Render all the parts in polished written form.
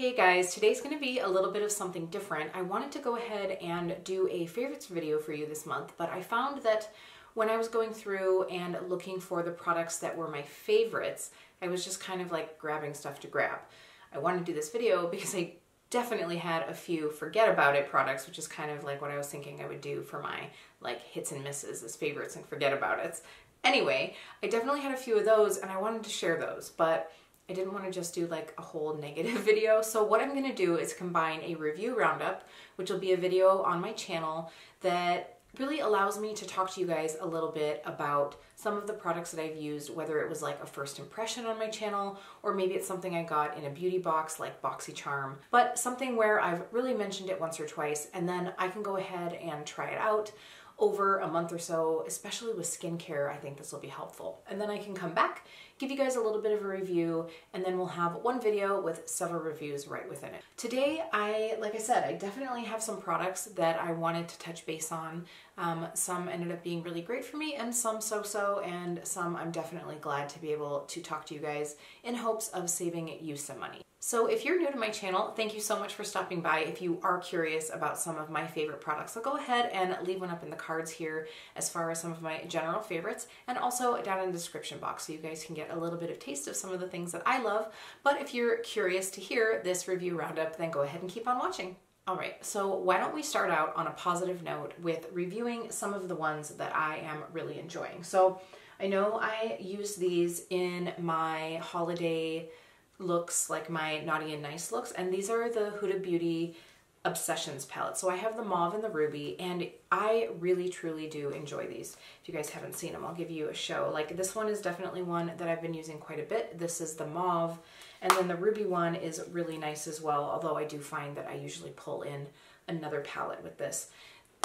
Hey guys, today's going to be a little bit of something different. I wanted to go ahead and do a favorites video for you this month, but I found that when I was going through and looking for the products that were my favorites, I was just kind of like grabbing stuff to grab. I wanted to do this video because I definitely had a few forget about it products, which is kind of like what I was thinking I would do for my like hits and misses as favorites and forget about it. Anyway, I definitely had a few of those and I wanted to share those, but I didn't want to just do like a whole negative video. So what I'm going to do is combine a review roundup, which will be a video on my channel that really allows me to talk to you guys a little bit about some of the products that I've used, whether it was like a first impression on my channel, or maybe it's something I got in a beauty box like BoxyCharm, but something where I've really mentioned it once or twice, and then I can go ahead and try it out over a month or so, especially with skincare. I think this will be helpful. And then I can come back, give you guys a little bit of a review, and then we'll have one video with several reviews right within it. Today, like I said, I definitely have some products that I wanted to touch base on. Some ended up being really great for me and some so-so, and some I'm definitely glad to be able to talk to you guys in hopes of saving you some money. So if you're new to my channel, thank you so much for stopping by. If you are curious about some of my favorite products, I'll go ahead and leave one up in the cards here as far as some of my general favorites, and also down in the description box so you guys can get a little bit of taste of some of the things that I love. But if you're curious to hear this review roundup, then go ahead and keep on watching. All right, so why don't we start out on a positive note with reviewing some of the ones that I am really enjoying. So I know I use these in my holiday looks, like my naughty and nice looks, and these are the Huda Beauty Obsessions palette. So I have the mauve and the ruby, and I really truly do enjoy these. If you guys haven't seen them, I'll give you a show. Like this one is definitely one that I've been using quite a bit. This is the mauve, and then the ruby one is really nice as well, although I do find that I usually pull in another palette with this.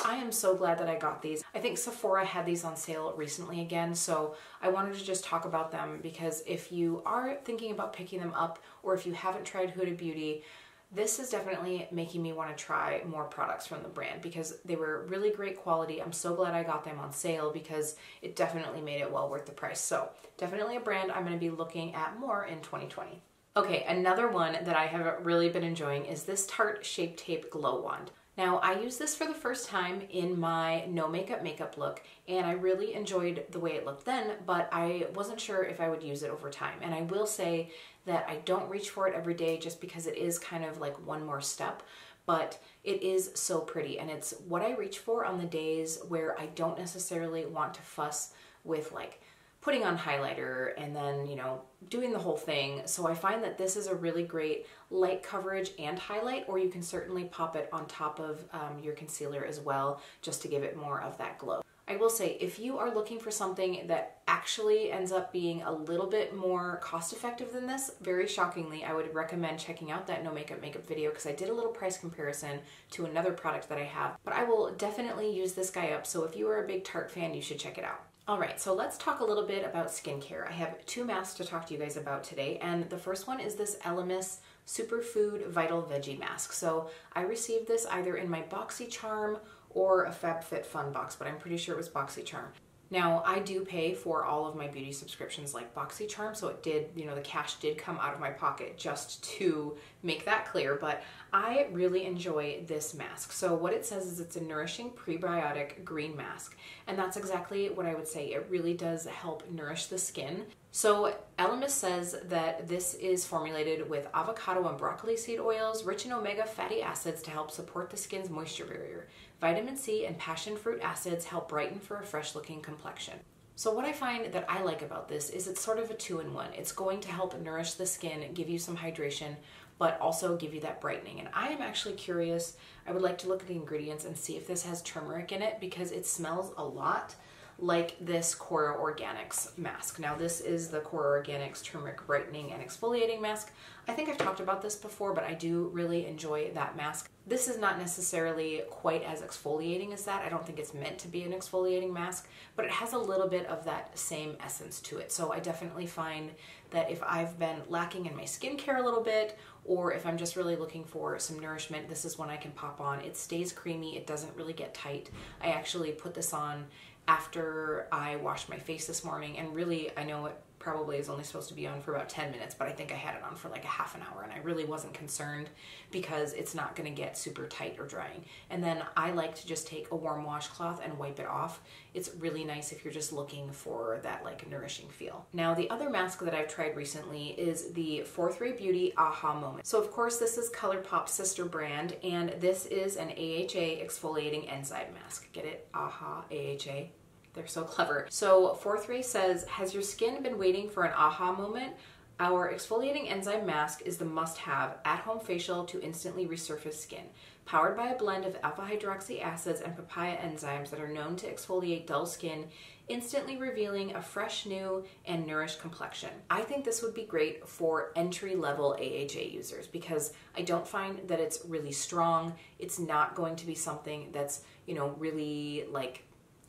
I am so glad that I got these. I think Sephora had these on sale recently again, so I wanted to just talk about them because if you are thinking about picking them up, or if you haven't tried Huda Beauty, this is definitely making me want to try more products from the brand because they were really great quality. I'm so glad I got them on sale because it definitely made it well worth the price. So definitely a brand I'm going to be looking at more in 2020. Okay, another one that I have really been enjoying is this Tarte Shape Tape Glow Wand. Now, I used this for the first time in my no makeup look, and I really enjoyed the way it looked then, but I wasn't sure if I would use it over time. And I will say that I don't reach for it every day just because it is kind of like one more step, but it is so pretty, and it's what I reach for on the days where I don't necessarily want to fuss with like putting on highlighter and then, you know, doing the whole thing. So I find that this is a really great light coverage and highlight, or you can certainly pop it on top of your concealer as well, just to give it more of that glow. I will say, if you are looking for something that actually ends up being a little bit more cost effective than this, very shockingly, I would recommend checking out that no makeup video because I did a little price comparison to another product that I have, but I will definitely use this guy up. So if you are a big Tarte fan, you should check it out. All right, so let's talk a little bit about skincare. I have two masks to talk to you guys about today, and the first one is this Elemis Superfood Vital Veggie Mask. So I received this either in my BoxyCharm or a FabFitFun box, but I'm pretty sure it was BoxyCharm. Now, I do pay for all of my beauty subscriptions like BoxyCharm, so it did, you know, the cash did come out of my pocket just to make that clear, but I really enjoy this mask. So what it says is it's a nourishing prebiotic green mask, and that's exactly what I would say. It really does help nourish the skin. So Elemis says that this is formulated with avocado and broccoli seed oils, rich in omega fatty acids to help support the skin's moisture barrier. Vitamin C and passion fruit acids help brighten for a fresh looking complexion. So what I find that I like about this is it's sort of a two-in-one. It's going to help nourish the skin, give you some hydration, but also give you that brightening. And I am actually curious. I would like to look at the ingredients and see if this has turmeric in it because it smells a lot like this Cora Organics mask. Now this is the Cora Organics Turmeric Brightening and Exfoliating Mask. I think I've talked about this before, but I do really enjoy that mask. This is not necessarily quite as exfoliating as that. I don't think it's meant to be an exfoliating mask, but it has a little bit of that same essence to it. So I definitely find that if I've been lacking in my skincare a little bit, or if I'm just really looking for some nourishment, this is one I can pop on. It stays creamy, it doesn't really get tight. I actually put this on after I washed my face this morning, and really, I know it probably is only supposed to be on for about 10 minutes, but I think I had it on for like a half an hour, and I really wasn't concerned because it's not going to get super tight or drying. And then I like to just take a warm washcloth and wipe it off. It's really nice if you're just looking for that like nourishing feel. Now, the other mask that I've tried recently is the Fourth Ray Beauty Aha Moment. So of course this is ColourPop's sister brand, and this is an AHA exfoliating enzyme mask. Get it? Aha, AHA. They're so clever. So Fourth Ray says, has your skin been waiting for an aha moment? Our exfoliating enzyme mask is the must-have at-home facial to instantly resurface skin. Powered by a blend of alpha hydroxy acids and papaya enzymes that are known to exfoliate dull skin, instantly revealing a fresh, new, and nourished complexion. I think this would be great for entry-level AHA users because I don't find that it's really strong. It's not going to be something that's, you know, really like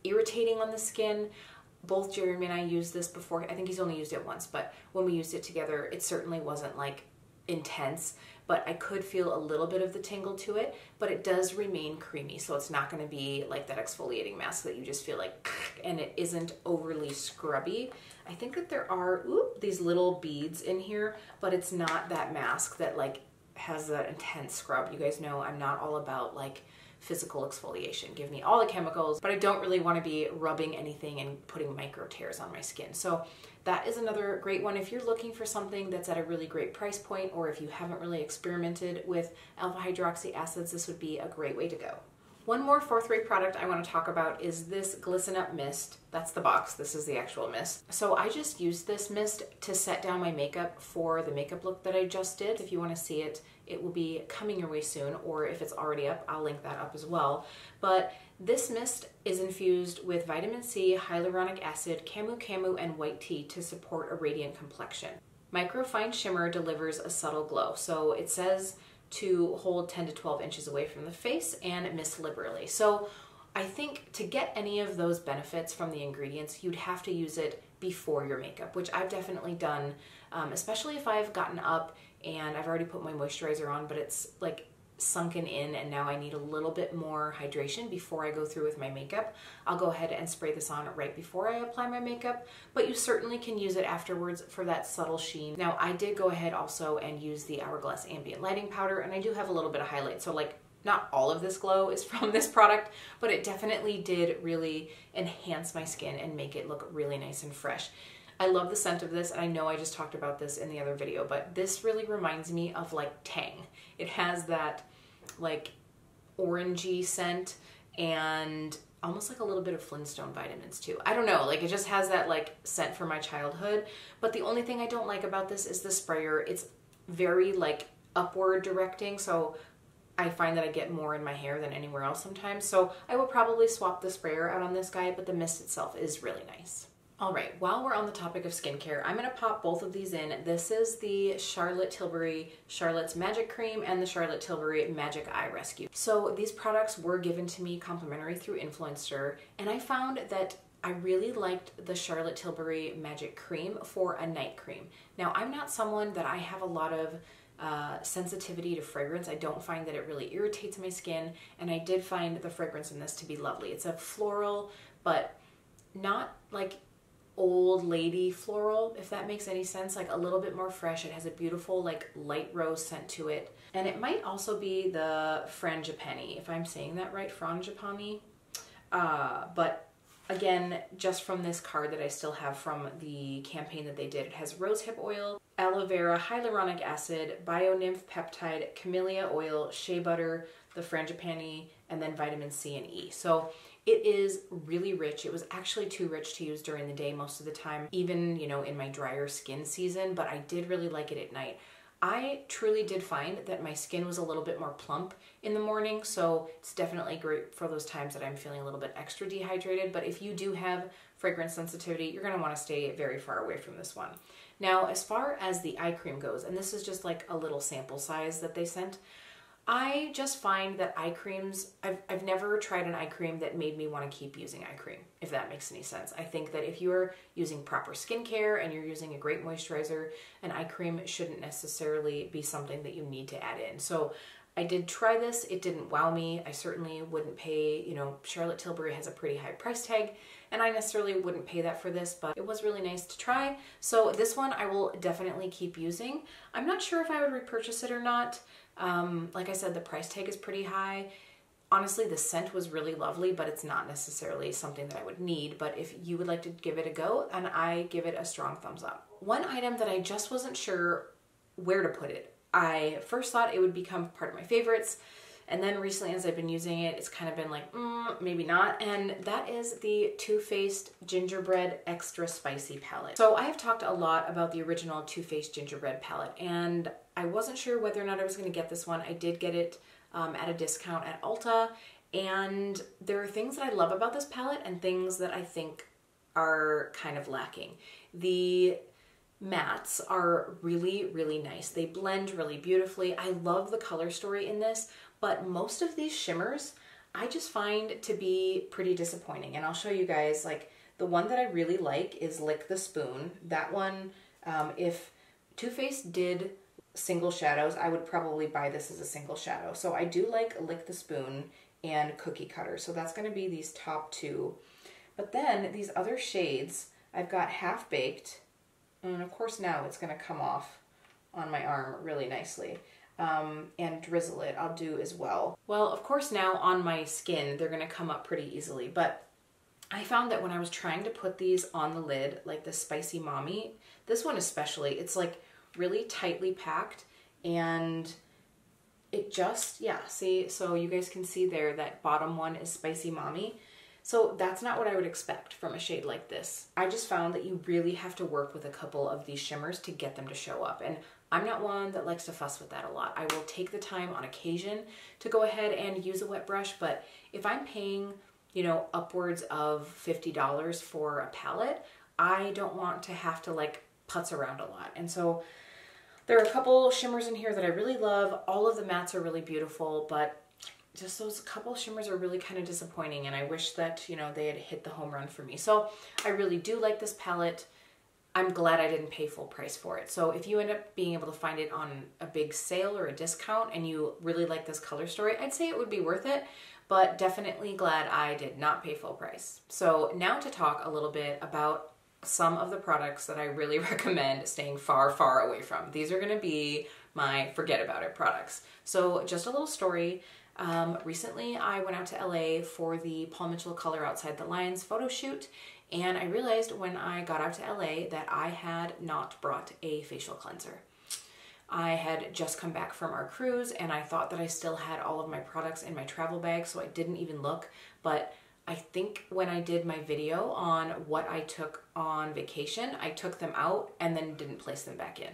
irritating on the skin. Both Jeremy and I used this before. I think he's only used it once, but when we used it together, it certainly wasn't like intense, but I could feel a little bit of the tingle to it, but it does remain creamy. So it's not going to be like that exfoliating mask that you just feel like, and it isn't overly scrubby. I think that there are these little beads in here, but it's not that mask that like has that intense scrub. You guys know I'm not all about like physical exfoliation. Give me all the chemicals, but I don't really want to be rubbing anything and putting micro tears on my skin. So that is another great one if you're looking for something that's at a really great price point, or if you haven't really experimented with alpha hydroxy acids, this would be a great way to go. One more Fourth Ray product I want to talk about is this Glisten Up Mist. That's the box. This is the actual mist. So I just used this mist to set down my makeup for the makeup look that I just did. If you want to see it, it will be coming your way soon, or if it's already up, I'll link that up as well. But this mist is infused with vitamin C, hyaluronic acid, camu, and white tea to support a radiant complexion. Microfine shimmer delivers a subtle glow. So it says to hold 10 to 12 inches away from the face and mist liberally. So I think to get any of those benefits from the ingredients, you'd have to use it before your makeup, which I've definitely done, especially if I've gotten up and I've already put my moisturizer on, but it's like sunken in and now I need a little bit more hydration before I go through with my makeup. I'll go ahead and spray this on right before I apply my makeup, but you certainly can use it afterwards for that subtle sheen. Now I did go ahead also and use the Hourglass Ambient Lighting Powder, and I do have a little bit of highlight, so like not all of this glow is from this product, but it definitely did really enhance my skin and make it look really nice and fresh. I love the scent of this, and I know I just talked about this in the other video, but this really reminds me of like Tang. It has that like orangey scent and almost like a little bit of Flintstone vitamins too. I don't know, like it just has that like scent from my childhood. But the only thing I don't like about this is the sprayer. It's very like upward directing, so I find that I get more in my hair than anywhere else sometimes. So I will probably swap the sprayer out on this guy, but the mist itself is really nice. All right, while we're on the topic of skincare, I'm gonna pop both of these in. This is the Charlotte Tilbury Charlotte's Magic Cream and the Charlotte Tilbury Magic Eye Rescue. So these products were given to me complimentary through Influencer, and I found that I really liked the Charlotte Tilbury Magic Cream for a night cream. Now, I'm not someone that I have a lot of sensitivity to fragrance. I don't find that it really irritates my skin, and I did find the fragrance in this to be lovely. It's a floral, but not like old lady floral, if that makes any sense, like a little bit more fresh. It has a beautiful like light rose scent to it. And it might also be the Frangipani, if I'm saying that right, Frangipani. But again, just from this card that I still have from the campaign that they did, it has rosehip oil, aloe vera, hyaluronic acid, BioNymph peptide, camellia oil, shea butter, the Frangipani, and then vitamin C and E. So it is really rich. It was actually too rich to use during the day most of the time, even, you know, in my drier skin season, but I did really like it at night. I truly did find that my skin was a little bit more plump in the morning, so it's definitely great for those times that I'm feeling a little bit extra dehydrated. But if you do have fragrance sensitivity, you're gonna wanna stay very far away from this one. Now, as far as the eye cream goes, and this is just like a little sample size that they sent, I just find that eye creams, I've never tried an eye cream that made me want to keep using eye cream, if that makes any sense. I think that if you're using proper skincare and you're using a great moisturizer, an eye cream shouldn't necessarily be something that you need to add in. So I did try this. It didn't wow me. I certainly wouldn't pay, you know, Charlotte Tilbury has a pretty high price tag, and I necessarily wouldn't pay that for this, but it was really nice to try. So this one I will definitely keep using. I'm not sure if I would repurchase it or not. Like I said, the price tag is pretty high. Honestly, the scent was really lovely, but it's not necessarily something that I would need. But if you would like to give it a go, and I give it a strong thumbs up. One item that I just wasn't sure where to put it. I first thought it would become part of my favorites, and then recently as I've been using it, it's kind of been like, maybe not, and that is the Too Faced Gingerbread Extra Spicy Palette. So I have talked a lot about the original Too Faced Gingerbread palette, and I wasn't sure whether or not I was going to get this one. I did get it at a discount at Ulta, and there are things that I love about this palette and things that I think are kind of lacking. The mattes are really, really nice. They blend really beautifully. I love the color story in this, but most of these shimmers I just find to be pretty disappointing. And I'll show you guys, like the one that I really like is Lick the Spoon. That one, if Too Faced did single shadows, I would probably buy this as a single shadow. So I do like Lick the Spoon and Cookie Cutter. So that's going to be these top two. But then these other shades, I've got Half Baked, and of course now it's going to come off on my arm really nicely. And Drizzle It I'll do as well. Well, of course now on my skin they're going to come up pretty easily, but I found that when I was trying to put these on the lid, like the Spicy Mommy, this one especially, it's like really tightly packed, and it just, yeah, see, so you guys can see there that bottom one is Spicy Mommy. So that's not what I would expect from a shade like this. I just found that you really have to work with a couple of these shimmers to get them to show up. And I'm not one that likes to fuss with that a lot. I will take the time on occasion to go ahead and use a wet brush, but if I'm paying, you know, upwards of $50 for a palette, I don't want to have to like putz around a lot. And so there are a couple shimmers in here that I really love. All of the mattes are really beautiful, but just those couple shimmers are really kind of disappointing, and I wish that, you know, they had hit the home run for me. So I really do like this palette. I'm glad I didn't pay full price for it. So if you end up being able to find it on a big sale or a discount and you really like this color story, I'd say it would be worth it, but definitely glad I did not pay full price. So now to talk a little bit about some of the products that I really recommend staying far, far away from. These are gonna be my forget about it products. So just a little story. Recently I went out to LA for the Paul Mitchell Color Outside the Lines photo shoot, and I realized when I got out to LA that I had not brought a facial cleanser. I had just come back from our cruise and I thought that I still had all of my products in my travel bag, so I didn't even look, but I think when I did my video on what I took on vacation, I took them out and then didn't place them back in.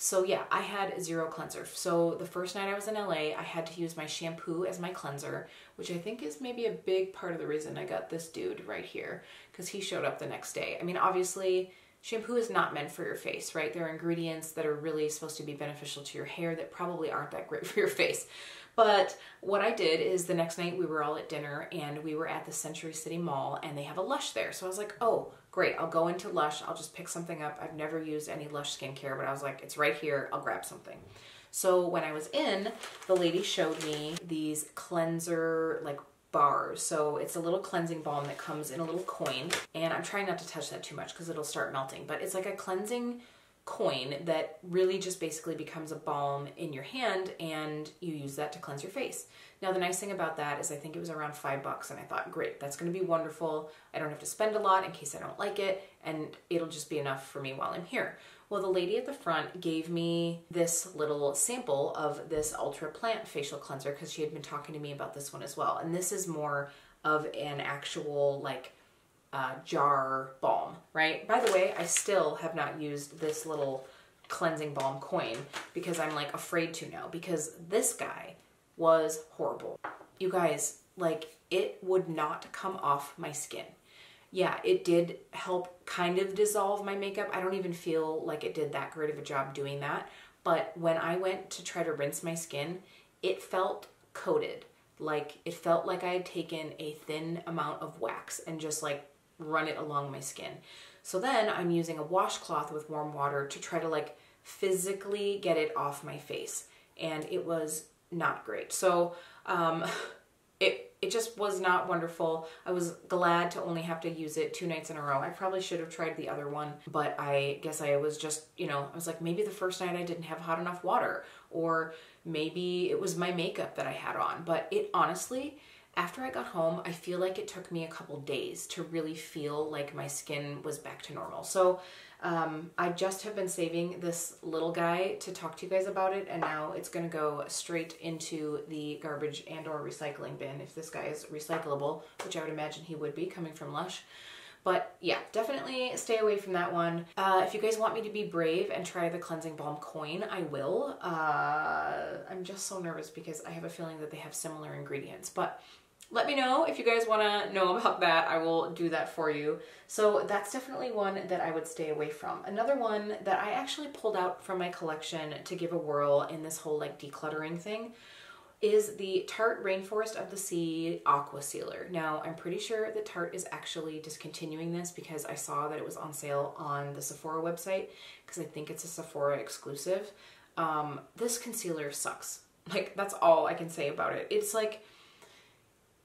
So yeah, I had zero cleanser. So the first night I was in LA, I had to use my shampoo as my cleanser, which I think is maybe a big part of the reason I got this dude right here, because he showed up the next day. I mean, obviously, shampoo is not meant for your face, right? There are ingredients that are really supposed to be beneficial to your hair that probably aren't that great for your face. But what I did is the next night we were all at dinner and we were at the Century City Mall and they have a Lush there. So I was like, oh, great, I'll go into Lush, I'll just pick something up. I've never used any Lush skincare, but I was like, it's right here, I'll grab something. So when I was in, the lady showed me these cleanser like bars. So it's a little cleansing balm that comes in a little coin, and I'm trying not to touch that too much because it'll start melting, but it's like a cleansing coin that really just basically becomes a balm in your hand, and you use that to cleanse your face. Now the nice thing about that is I think it was around $5, and I thought, great, that's going to be wonderful. I don't have to spend a lot in case I don't like it, and it'll just be enough for me while I'm here. Well, the lady at the front gave me this little sample of this Ultra Plant facial cleanser because she had been talking to me about this one as well. And this is more of an actual like jar balm, right? By the way, I still have not used this little cleansing balm coin because I'm like afraid to now, because this guy was horrible. You guys, like, it would not come off my skin. Yeah, it did help kind of dissolve my makeup. I don't even feel like it did that great of a job doing that. But when I went to try to rinse my skin, it felt coated. Like it felt like I had taken a thin amount of wax and just like run it along my skin. So then I'm using a washcloth with warm water to try to like physically get it off my face. And it was not great. So it just was not wonderful. I was glad to only have to use it 2 nights in a row. I probably should have tried the other one, but I guess I was just, you know, I was like, maybe the first night I didn't have hot enough water, or maybe it was my makeup that I had on. But it honestly, after I got home, I feel like it took me a couple days to really feel like my skin was back to normal. So I just have been saving this little guy to talk to you guys about it, and now it's going to go straight into the garbage and or recycling bin if this guy is recyclable, which I would imagine he would be coming from Lush. But yeah, definitely stay away from that one. If you guys want me to be brave and try the Cleansing Balm Coin, I will. I'm just so nervous because I have a feeling that they have similar ingredients, but let me know if you guys want to know about that. I will do that for you. So that's definitely one that I would stay away from. Another one that I actually pulled out from my collection to give a whirl in this whole like decluttering thing is the Tarte Rainforest of the Sea Aqua Sealer. Now, I'm pretty sure that Tarte is actually discontinuing this because I saw that it was on sale on the Sephora website because I think it's a Sephora exclusive. This concealer sucks. Like, that's all I can say about it. It's like,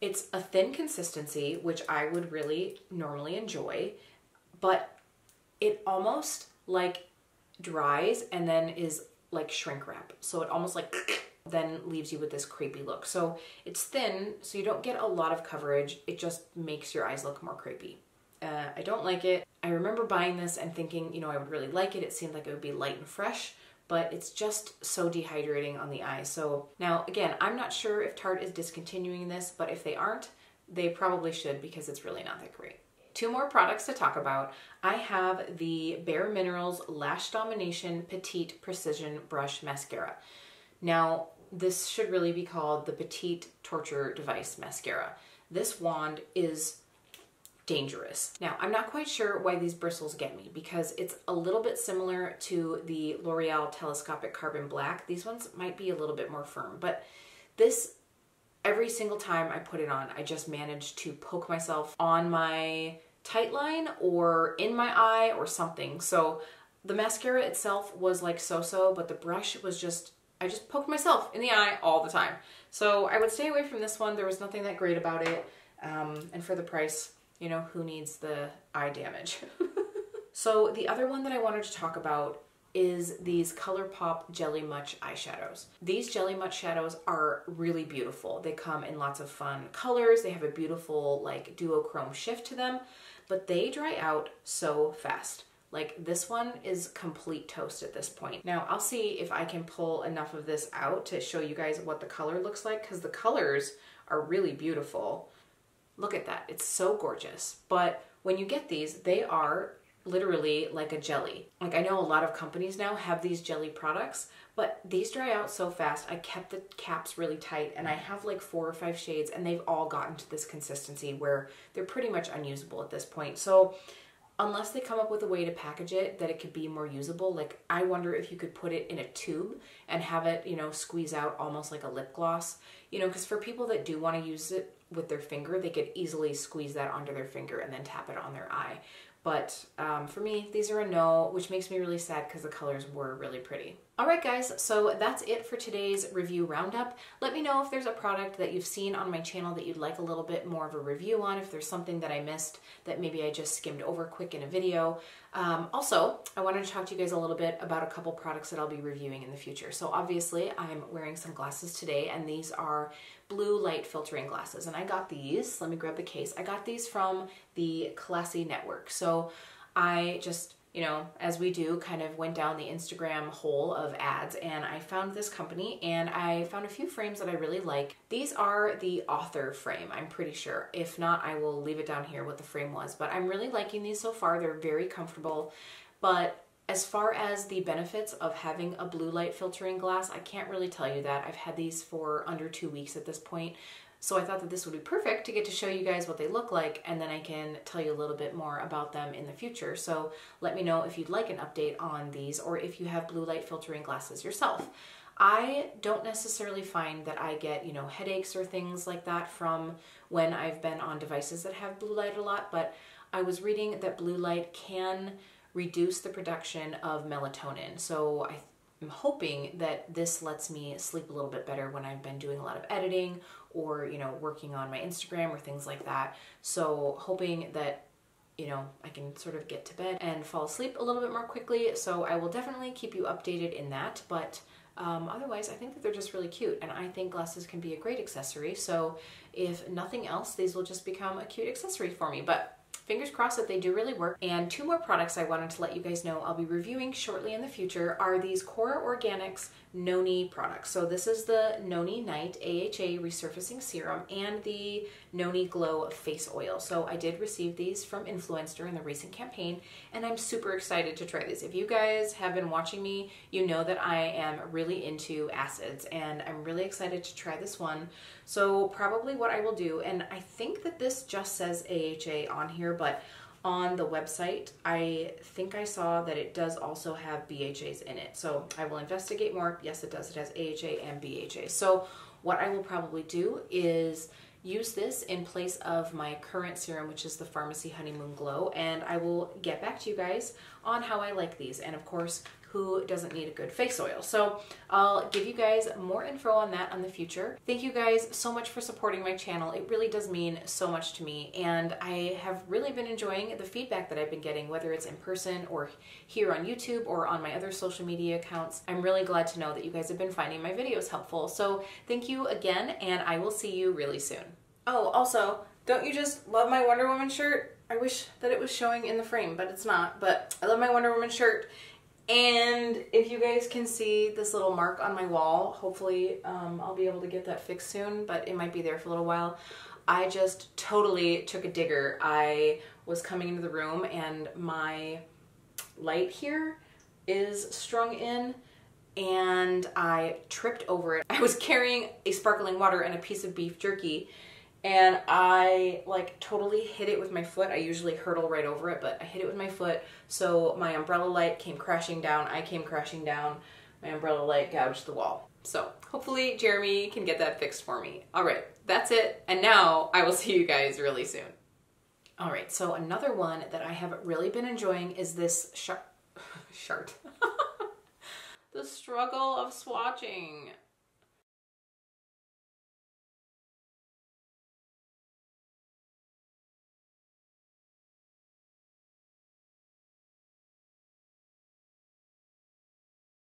it's a thin consistency, which I would really normally enjoy, but it almost like dries and then is like shrink wrap. So it almost like then leaves you with this crepey look. So it's thin, so you don't get a lot of coverage. It just makes your eyes look more crepey. I don't like it. I remember buying this and thinking, you know, I would really like it. It seemed like it would be light and fresh, but it's just so dehydrating on the eyes. So now, again, I'm not sure if Tarte is discontinuing this, but if they aren't, they probably should because it's really not that great. 2 more products to talk about. I have the Bare Minerals Lash Domination Petite Precision Brush Mascara. Now, this should really be called the Petite Torture Device Mascara. This wand is dangerous. Now, I'm not quite sure why these bristles get me because it's a little bit similar to the L'Oreal Telescopic Carbon Black. These ones might be a little bit more firm, but this, every single time I put it on, I just manage to poke myself on my tight line or in my eye or something. So the mascara itself was like so-so, but the brush was just, I just poked myself in the eye all the time. So I would stay away from this one. There was nothing that great about it. And for the price, you know, who needs the eye damage? So the other one that I wanted to talk about is these ColourPop Jelly Much eyeshadows. These Jelly Much shadows are really beautiful. They come in lots of fun colors. They have a beautiful like duochrome shift to them, but they dry out so fast. Like this one is complete toast at this point. Now I'll see if I can pull enough of this out to show you guys what the color looks like because the colors are really beautiful. Look at that, it's so gorgeous. But when you get these, they are literally like a jelly. Like I know a lot of companies now have these jelly products, but these dry out so fast. I kept the caps really tight and I have like 4 or 5 shades and they've all gotten to this consistency where they're pretty much unusable at this point. So unless they come up with a way to package it that it could be more usable, like I wonder if you could put it in a tube and have it, you know, squeeze out almost like a lip gloss, you know, because for people that do want to use it with their finger, they could easily squeeze that onto their finger and then tap it on their eye. But for me, these are a no, which makes me really sad because the colors were really pretty. All right, guys, so that's it for today's review roundup. Let me know if there's a product that you've seen on my channel that you'd like a little bit more of a review on, if there's something that I missed that maybe I just skimmed over quick in a video. Also, I wanted to talk to you guys a little bit about a couple products that I'll be reviewing in the future. So obviously, I'm wearing some glasses today, and these are blue light filtering glasses. And I got these, let me grab the case. I got these from the Classy Network. So I just, you know, as we do, kind of went down the Instagram hole of ads and I found this company and I found a few frames that I really like. These are the Author frame, I'm pretty sure. If not, I will leave it down here what the frame was, but I'm really liking these so far. They're very comfortable, but as far as the benefits of having a blue light filtering glass, I can't really tell you that. I've had these for under 2 weeks at this point. So I thought that this would be perfect to get to show you guys what they look like, and then I can tell you a little bit more about them in the future. So let me know if you'd like an update on these or if you have blue light filtering glasses yourself. I don't necessarily find that I get, you know, headaches or things like that from when I've been on devices that have blue light a lot, but I was reading that blue light can reduce the production of melatonin. So I'm hoping that this lets me sleep a little bit better when I've been doing a lot of editing or, you know, working on my Instagram or things like that. So hoping that, you know, I can sort of get to bed and fall asleep a little bit more quickly. So I will definitely keep you updated in that. But otherwise, I think that they're just really cute, and I think glasses can be a great accessory. So if nothing else, these will just become a cute accessory for me. But fingers crossed that they do really work. And 2 more products I wanted to let you guys know I'll be reviewing shortly in the future are these Core Organics Noni products. So this is the Noni Night AHA Resurfacing Serum and the Noni Glow Face Oil. So I did receive these from Influence during the recent campaign, and I'm super excited to try these. If you guys have been watching me, you know that I am really into acids, and I'm really excited to try this one. So probably what I will do, and I think that this just says AHA on here, but on the website, I think I saw that it does also have BHAs in it. So I will investigate more. Yes, it does. It has AHA and BHA. So what I will probably do is use this in place of my current serum, which is the Pharmacy Honeymoon Glow, and I will get back to you guys on how I like these. And of course, who doesn't need a good face oil? So I'll give you guys more info on that in the future. Thank you guys so much for supporting my channel. It really does mean so much to me, and I have really been enjoying the feedback that I've been getting, whether it's in person or here on YouTube or on my other social media accounts. I'm really glad to know that you guys have been finding my videos helpful. So thank you again, and I will see you really soon. Oh, also, don't you just love my Wonder Woman shirt? I wish that it was showing in the frame, but it's not. But I love my Wonder Woman shirt. And if you guys can see this little mark on my wall, hopefully I'll be able to get that fixed soon, but it might be there for a little while. I just totally took a digger. I was coming into the room and my light here is strung in, and I tripped over it. I was carrying a sparkling water and a piece of beef jerky, and I like totally hit it with my foot. I usually hurdle right over it, but I hit it with my foot. So my umbrella light came crashing down. I came crashing down. My umbrella light gouged the wall. So hopefully Jeremy can get that fixed for me. All right, that's it. And now I will see you guys really soon. All right, so another one that I have really been enjoying is this The struggle of swatching.